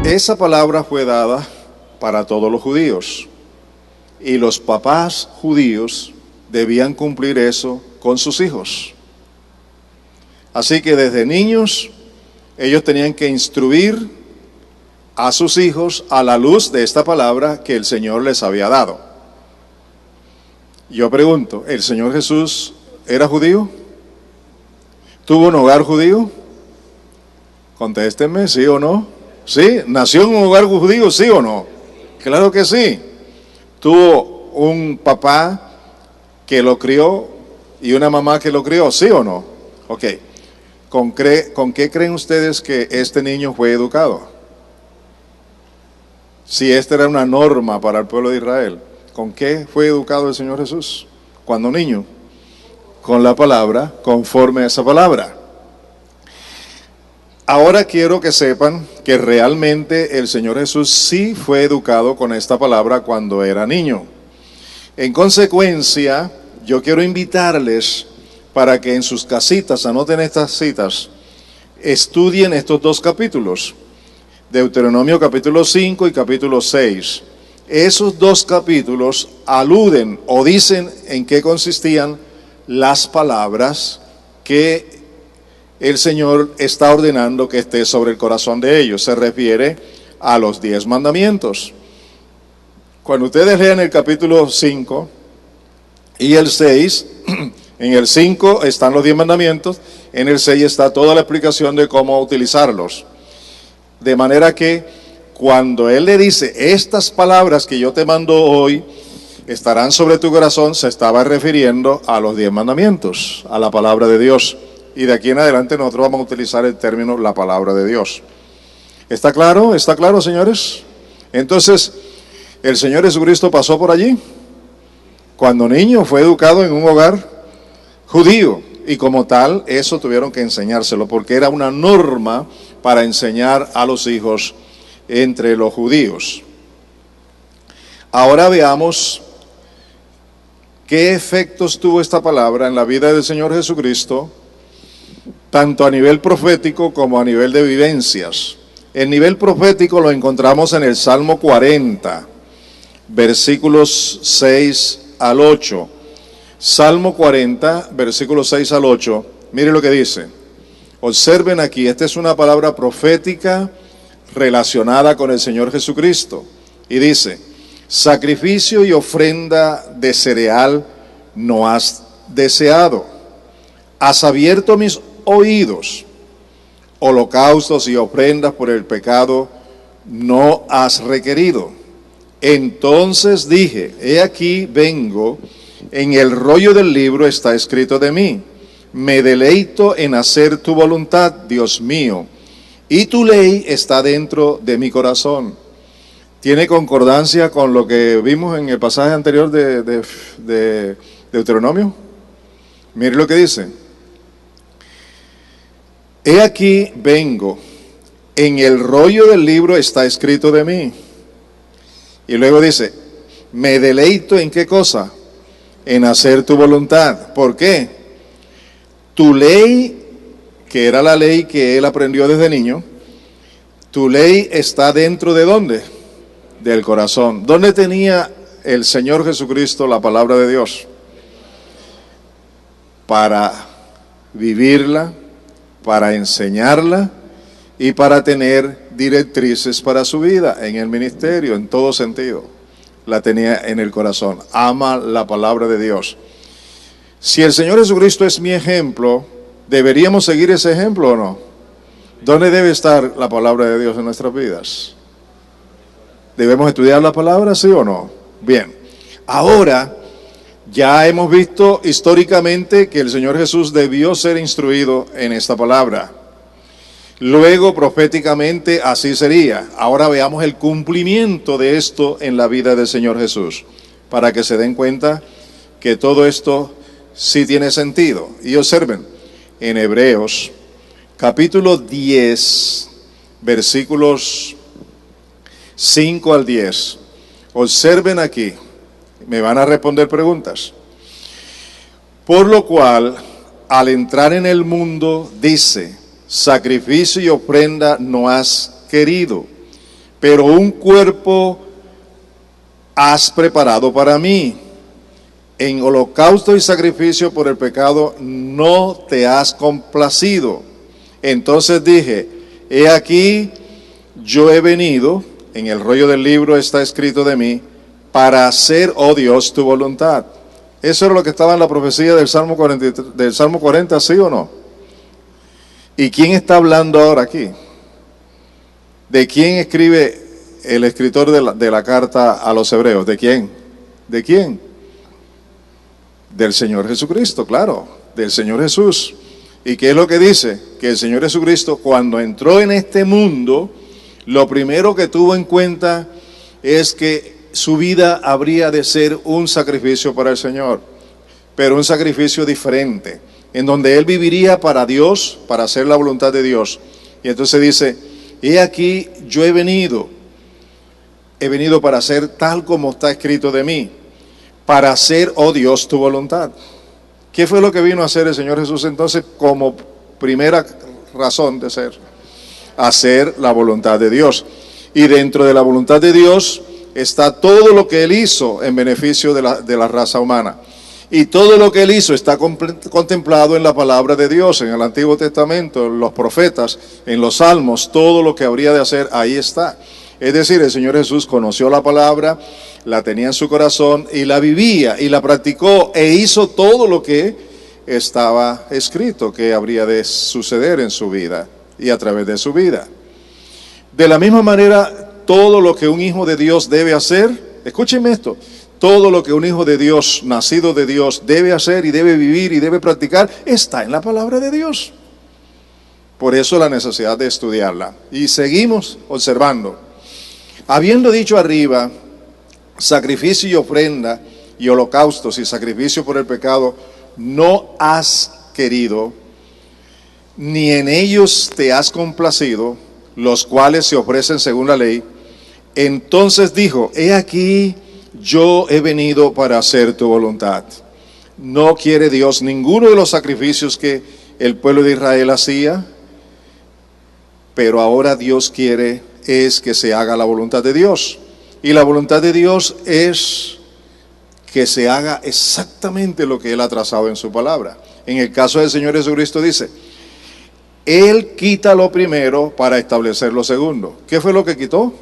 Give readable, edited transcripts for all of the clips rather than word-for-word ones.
Esa palabra fue dada para todos los judíos y los papás judíos debían cumplir eso con sus hijos. Así que desde niños ellos tenían que instruir a sus hijos a la luz de esta palabra que el Señor les había dado. Yo pregunto, ¿el Señor Jesús era judío? ¿Tuvo un hogar judío? Contéstenme, ¿sí o no? ¿Sí? ¿Nació en un hogar judío, sí o no? Claro que sí. ¿Tuvo un papá que lo crió y una mamá que lo crió, sí o no? Ok. ¿Con qué creen ustedes que este niño fue educado? Si esta era una norma para el pueblo de Israel, ¿con qué fue educado el Señor Jesús cuando niño? Con la palabra, conforme a esa palabra. Ahora quiero que sepan que realmente el Señor Jesús sí fue educado con esta palabra cuando era niño. En consecuencia, yo quiero invitarles para que en sus casitas, anoten estas citas, estudien estos dos capítulos, Deuteronomio capítulo 5 y capítulo 6. Esos dos capítulos aluden o dicen en qué consistían las palabras que el Señor está ordenando que esté sobre el corazón de ellos. Se refiere a los 10 mandamientos. Cuando ustedes lean el capítulo 5 y el 6, en el 5 están los 10 mandamientos, en el 6 está toda la explicación de cómo utilizarlos. De manera que cuando Él le dice, estas palabras que yo te mando hoy estarán sobre tu corazón, se estaba refiriendo a los 10 mandamientos, a la palabra de Dios. Y de aquí en adelante nosotros vamos a utilizar el término la palabra de Dios. ¿Está claro? ¿Está claro, señores? Entonces, el Señor Jesucristo pasó por allí. Cuando niño fue educado en un hogar judío. Y como tal, eso tuvieron que enseñárselo, porque era una norma para enseñar a los hijos entre los judíos. Ahora veamos qué efectos tuvo esta palabra en la vida del Señor Jesucristo, tanto a nivel profético como a nivel de vivencias. El nivel profético lo encontramos en el Salmo 40, versículos 6 al 8. Salmo 40, versículos 6 al 8. Mire lo que dice. Observen aquí, esta es una palabra profética relacionada con el Señor Jesucristo. Y dice, sacrificio y ofrenda de cereal no has deseado. Has abierto mis oídos. Holocaustos y ofrendas por el pecado no has requerido. Entonces dije, he aquí vengo, en el rollo del libro está escrito de mí. Me deleito en hacer tu voluntad, Dios mío, y tu ley está dentro de mi corazón. ¿Tiene concordancia con lo que vimos en el pasaje anterior de Deuteronomio? Mire lo que dice. He aquí vengo, en el rollo del libro está escrito de mí. Y luego dice, me deleito en qué cosa, en hacer tu voluntad. ¿Por qué? Tu ley, que era la ley que él aprendió desde niño, tu ley está dentro de ¿dónde? Del corazón. ¿Dónde tenía el Señor Jesucristo la palabra de Dios? Para vivirla, para enseñarla y para tener directrices para su vida en el ministerio, en todo sentido. La tenía en el corazón. Ama la palabra de Dios. Si el Señor Jesucristo es mi ejemplo, ¿deberíamos seguir ese ejemplo o no? ¿Dónde debe estar la palabra de Dios en nuestras vidas? ¿Debemos estudiar la palabra, sí o no? Bien. Ahora, ya hemos visto históricamente que el Señor Jesús debió ser instruido en esta palabra. Luego, proféticamente, así sería. Ahora veamos el cumplimiento de esto en la vida del Señor Jesús, para que se den cuenta que todo esto sí tiene sentido. Y observen, en Hebreos, capítulo 10, versículos 5 al 10. Observen aquí, me van a responder preguntas. Por lo cual, al entrar en el mundo, dice, sacrificio y ofrenda no has querido, pero un cuerpo has preparado para mí. En holocausto y sacrificio por el pecado no te has complacido. Entonces dije, he aquí, yo he venido, en el rollo del libro está escrito de mí, para hacer, oh Dios, tu voluntad. Eso era lo que estaba en la profecía del Salmo 40, ¿sí o no? ¿Y quién está hablando ahora aquí? ¿De quién escribe el escritor de la carta a los hebreos? ¿De quién? ¿De quién? Del Señor Jesucristo, claro, del Señor Jesús. ¿Y qué es lo que dice? Que el Señor Jesucristo, cuando entró en este mundo, lo primero que tuvo en cuenta es que su vida habría de ser un sacrificio para el Señor, pero un sacrificio diferente, en donde Él viviría para Dios, para hacer la voluntad de Dios. Y entonces dice, he aquí, yo he venido para hacer tal como está escrito de mí, para hacer, oh Dios, tu voluntad. ¿Qué fue lo que vino a hacer el Señor Jesús entonces como primera razón de ser? Hacer la voluntad de Dios. Y dentro de la voluntad de Dios está todo lo que Él hizo en beneficio de la raza humana. Y todo lo que Él hizo está contemplado en la palabra de Dios, en el Antiguo Testamento, en los profetas, en los salmos, todo lo que habría de hacer, ahí está. Es decir, el Señor Jesús conoció la palabra, la tenía en su corazón y la vivía y la practicó e hizo todo lo que estaba escrito que habría de suceder en su vida y a través de su vida. De la misma manera, todo lo que un hijo de Dios debe hacer, escúchenme esto, todo lo que un hijo de Dios, nacido de Dios, debe hacer y debe vivir y debe practicar, está en la palabra de Dios. Por eso la necesidad de estudiarla. Y seguimos observando. Habiendo dicho arriba, sacrificio y ofrenda y holocaustos y sacrificio por el pecado, no has querido, ni en ellos te has complacido, los cuales se ofrecen según la ley. Entonces dijo, he aquí, yo he venido para hacer tu voluntad. No quiere Dios ninguno de los sacrificios que el pueblo de Israel hacía, pero ahora Dios quiere es que se haga la voluntad de Dios. Y la voluntad de Dios es que se haga exactamente lo que Él ha trazado en su palabra. En el caso del Señor Jesucristo dice, Él quita lo primero para establecer lo segundo. ¿Qué fue lo que quitó?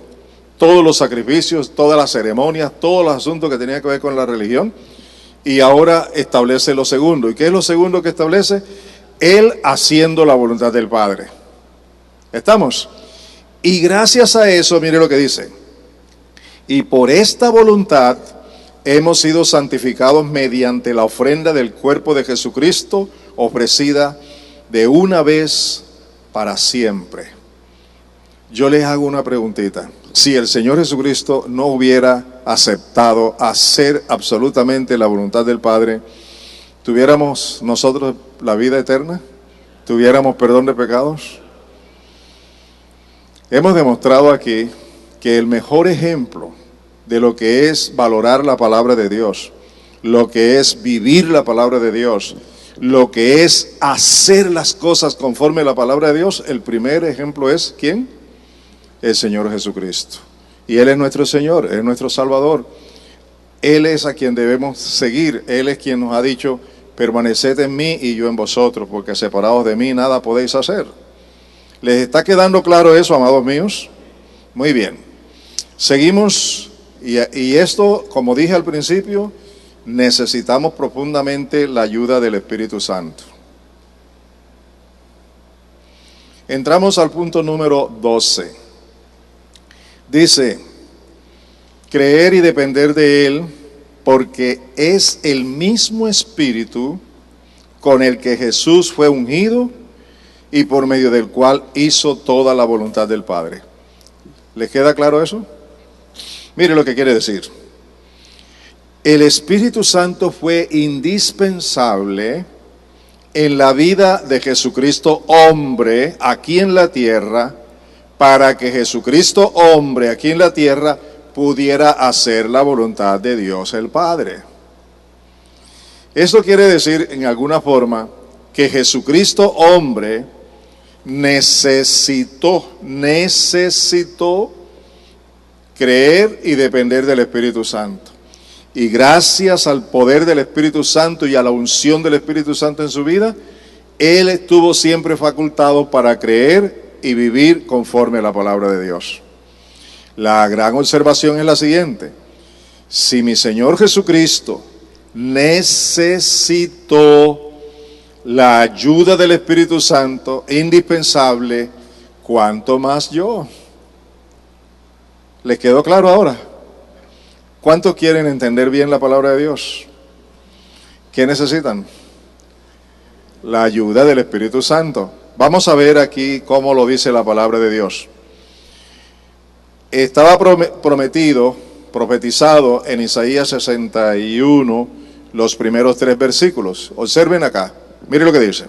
Todos los sacrificios, todas las ceremonias, todos los asuntos que tenían que ver con la religión. Y ahora establece lo segundo. ¿Y qué es lo segundo que establece? Él haciendo la voluntad del Padre. ¿Estamos? Y gracias a eso, mire lo que dice. Y por esta voluntad hemos sido santificados mediante la ofrenda del cuerpo de Jesucristo, ofrecida de una vez para siempre. Yo les hago una preguntita. Si el Señor Jesucristo no hubiera aceptado hacer absolutamente la voluntad del Padre, ¿tuviéramos nosotros la vida eterna? ¿Tuviéramos perdón de pecados? Hemos demostrado aquí que el mejor ejemplo de lo que es valorar la palabra de Dios, lo que es vivir la palabra de Dios, lo que es hacer las cosas conforme a la palabra de Dios, el primer ejemplo es ¿quién? El Señor Jesucristo. Y Él es nuestro Señor, Él es nuestro Salvador. Él es a quien debemos seguir. Él es quien nos ha dicho, permaneced en mí y yo en vosotros, porque separados de mí nada podéis hacer. ¿Les está quedando claro eso, amados míos? Muy bien. Seguimos, y esto, como dije al principio, necesitamos profundamente la ayuda del Espíritu Santo. Entramos al punto número 12. Dice, creer y depender de Él, porque es el mismo Espíritu con el que Jesús fue ungido y por medio del cual hizo toda la voluntad del Padre. ¿Les queda claro eso? Mire lo que quiere decir. El Espíritu Santo fue indispensable en la vida de Jesucristo hombre aquí en la tierra, para que Jesucristo hombre aquí en la tierra pudiera hacer la voluntad de Dios el Padre. Esto quiere decir en alguna forma que Jesucristo hombre necesitó creer y depender del Espíritu Santo. Y gracias al poder del Espíritu Santo y a la unción del Espíritu Santo en su vida, él estuvo siempre facultado para creer y vivir conforme a la palabra de Dios. La gran observación es la siguiente: si mi Señor Jesucristo necesitó la ayuda del Espíritu Santo, indispensable, ¿cuánto más yo? ¿Les quedó claro ahora? ¿Cuántos quieren entender bien la palabra de Dios? ¿Qué necesitan? La ayuda del Espíritu Santo. Vamos a ver aquí cómo lo dice la palabra de Dios. Estaba profetizado en Isaías 61, los primeros 3 versículos. Observen acá, miren lo que dice.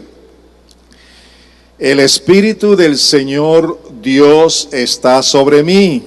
El Espíritu del Señor Dios está sobre mí,